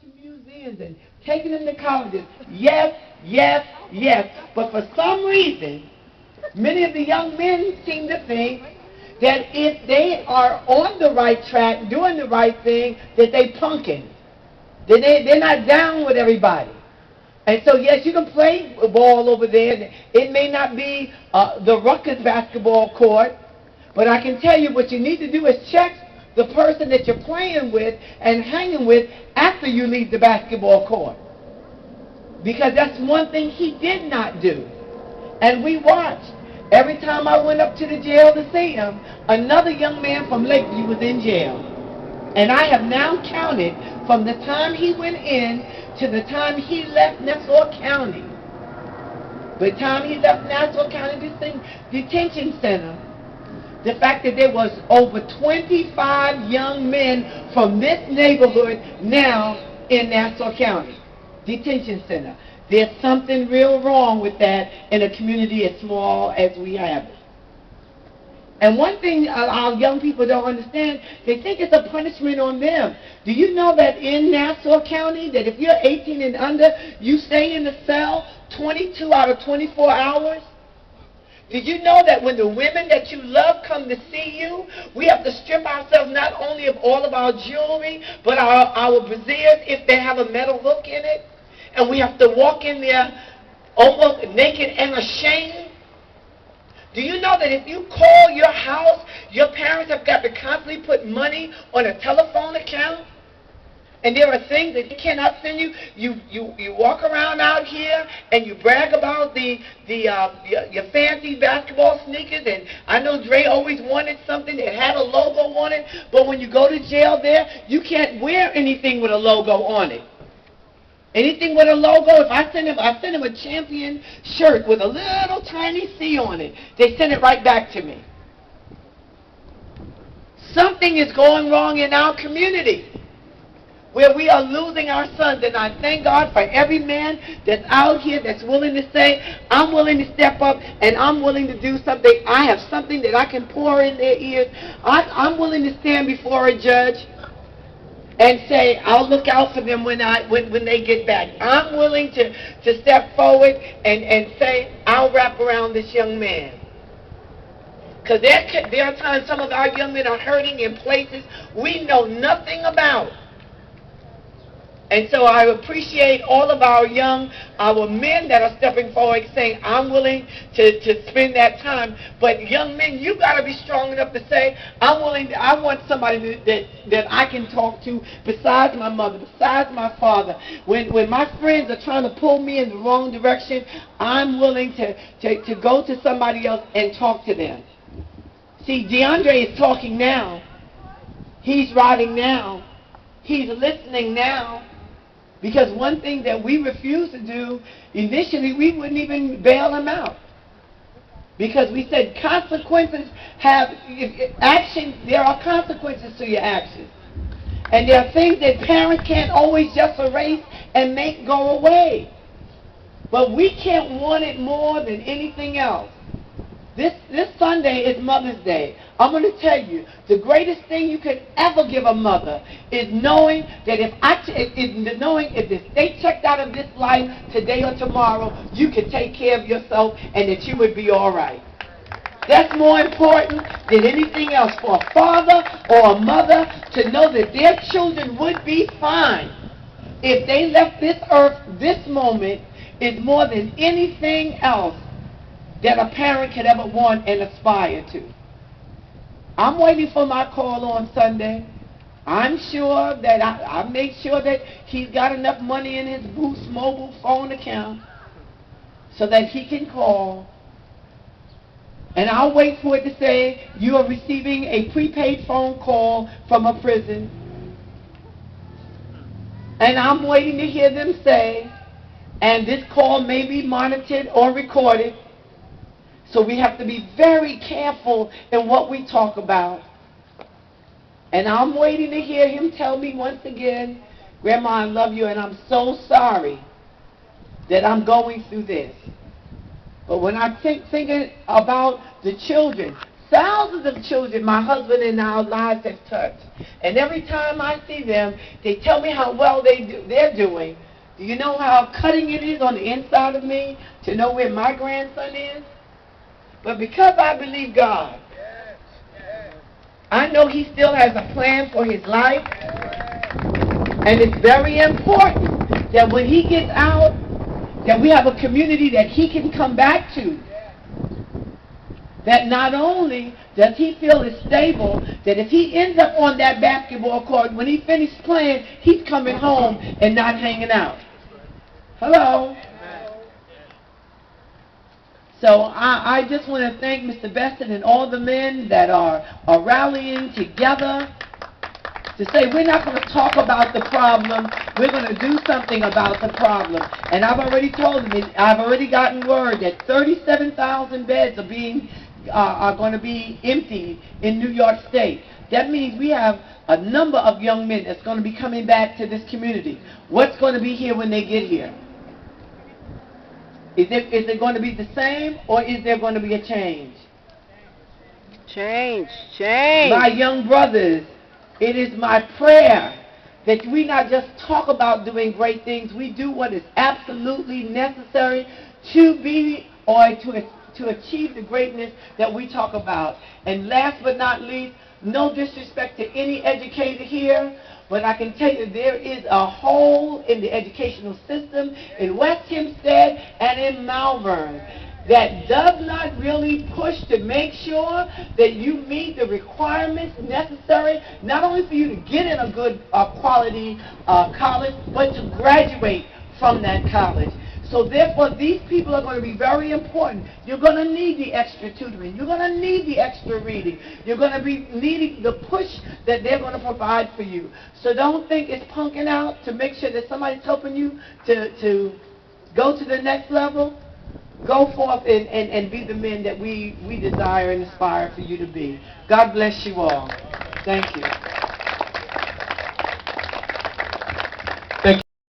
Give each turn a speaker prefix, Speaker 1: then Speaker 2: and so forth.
Speaker 1: to museums and taking them to colleges. Yes, yes, yes. But for some reason, many of the young men seem to think that if they are on the right track, doing the right thing, that they punking. They're not down with everybody. And so, yes, you can play ball over there. It may not be the Rutgers basketball court, but I can tell you what you need to do is check the person that you're playing with and hanging with after you leave the basketball court. Because that's one thing he did not do. And we watched. Every time I went up to the jail to see him, another young man from Lakeview was in jail. And I have now counted from the time he went in to the time he left Nassau County. By the time he left Nassau County Detention Center, the fact that there was over 25 young men from this neighborhood now in Nassau County Detention Center. There's something real wrong with that in a community as small as we have it. And one thing our young people don't understand, they think it's a punishment on them. Do you know that in Nassau County, that if you're 18 and under, you stay in the cell 22 out of 24 hours? Did you know that when the women that you love come to see you, we have to strip ourselves not only of all of our jewelry, but our brassieres if they have a metal hook in it? And we have to walk in there almost naked and ashamed? Do you know that if you call your house, your parents have got to constantly put money on a telephone account? And there are things that they cannot send you. You walk around out here and you brag about your fancy basketball sneakers. And I know Dre always wanted something that had a logo on it. But when you go to jail there, you can't wear anything with a logo on it. Anything with a logo, if I send him a champion shirt with a little tiny C on it, they send it right back to me. Something is going wrong in our community where we are losing our sons. And I thank God for every man that's out here that's willing to say, I'm willing to step up and I'm willing to do something. I have something that I can pour in their ears. I'm willing to stand before a judge and say, I'll look out for them when they get back. I'm willing to step forward and say, I'll wrap around this young man. Because there are times some of our young men are hurting in places we know nothing about. And so I appreciate all of our men that are stepping forward saying, I'm willing to spend that time. But young men, you got to be strong enough to say, I want somebody that I can talk to besides my mother, besides my father. When my friends are trying to pull me in the wrong direction, I'm willing to go to somebody else and talk to them. See, DeAndre is talking now. He's writing now. He's listening now. Because one thing that we refused to do, initially we wouldn't even bail him out. Because we said consequences there are consequences to your actions. And there are things that parents can't always just erase and make go away. But we can't want it more than anything else. This Sunday is Mother's Day. I'm going to tell you, the greatest thing you can ever give a mother is knowing that if they checked out of this life today or tomorrow, you could take care of yourself and that you would be all right. That's more important than anything else for a father or a mother to know that their children would be fine if they left this earth. This moment is more than anything else that a parent could ever want and aspire to. I'm waiting for my call on Sunday. I'm sure that I make sure that he's got enough money in his Boost mobile phone account so that he can call. And I'll wait for it to say, you are receiving a prepaid phone call from a prison. And I'm waiting to hear them say, and this call may be monitored or recorded. So we have to be very careful in what we talk about. And I'm waiting to hear him tell me once again, Grandma, I love you, and I'm so sorry that I'm going through this. But when I'm thinking about the children, Thousands of children my husband and our lives have touched. And every time I see them, they tell me how well they're doing. Do you know how cutting it is on the inside of me to know where my grandson is? But because I believe God, I know He still has a plan for his life. And it's very important that when he gets out, that we have a community that he can come back to. That not only does he feel is stable, that if he ends up on that basketball court, when he finishes playing, he's coming home and not hanging out. Hello? So I just want to thank Mr. Beston and all the men that are rallying together to say we're not going to talk about the problem, we're going to do something about the problem. And I've already told them, I've already gotten word that 37,000 beds are going to be emptied in New York State. That means we have a number of young men that's going to be coming back to this community. What's going to be here when they get here? Is it going to be the same, or is there going to be a change?
Speaker 2: Change.
Speaker 1: My young brothers, it is my prayer that we not just talk about doing great things, we do what is absolutely necessary to be or to achieve the greatness that we talk about. And last but not least, no disrespect to any educator here, but I can tell you there is a hole in the educational system in West Hempstead and in Malvern that does not really push to make sure that you meet the requirements necessary, not only for you to get in a good quality college, but to graduate from that college. So therefore, these people are going to be very important. You're going to need the extra tutoring. You're going to need the extra reading. You're going to be needing the push that they're going to provide for you. So don't think it's punking out to make sure that somebody's helping you to go to the next level. Go forth and be the men that we desire and aspire for you to be. God bless you all. Thank you.